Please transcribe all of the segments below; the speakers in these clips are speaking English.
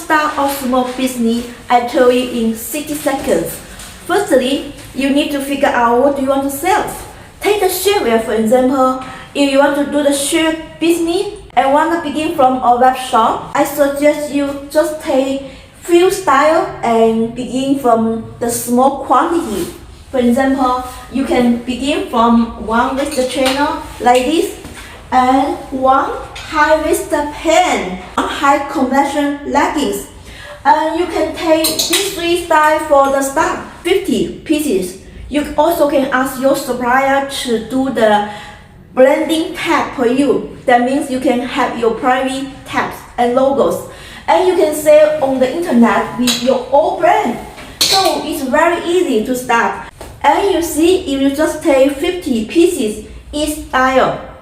start a small business, I tell you in 60 seconds. Firstly, you need to figure out what you want to sell. Take the shapewear for example. If you want to do the shape business and want to begin from a web shop, I suggest you just take few style and begin from the small quantity. For example, you can begin from one waisttrainer like this and one high-waisted pant, one high compression leggings. And you can take these three styles for the start, 50 pieces. You also can ask your supplier to do the branding tag for you. That means you can have your private tags and logos. And you can sell on the internet with your own brand. So it's very easy to start. And you see, if you just take 50 pieces each style,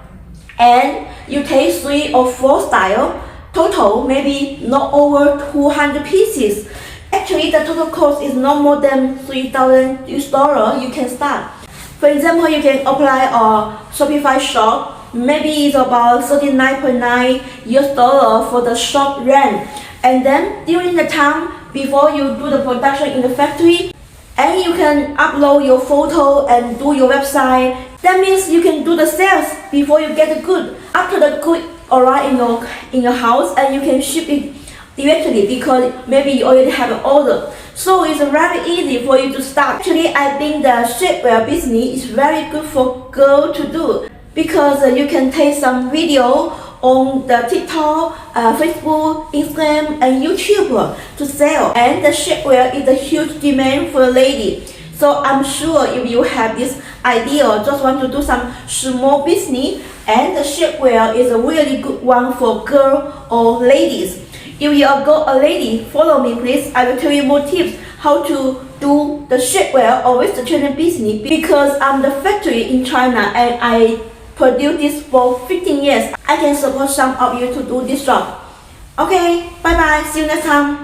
and you take 3 or 4 style, total maybe not over 200 pieces. Actually, the total cost is not more than $3,000 you can start. For example, you can apply a Shopify shop. Maybe it's about $39.9 for the shop rent. And then during the time before you do the production in the factory, and you can upload your photo and do your website. That means you can do the sales before you get the good. After the good arrive in your house, and you can ship it directly because maybe you already have an order. So it's very easy for you to start. Actually, I think the shapewear business is very good for girls to do because you can take some video on the TikTok, Facebook, Instagram, and YouTube to sell. And the shapewear is a huge demand for a lady. So I'm sure if you have this idea, just want to do some small business, and the shapewear is a really good one for girls or ladies. If you are a lady, follow me please. I will tell you more tips how to do the shapewear or waisttrainer business because I'm the factory in China and I produce this for 15 years. I can support some of you to do this job. Okay, bye bye, see you next time.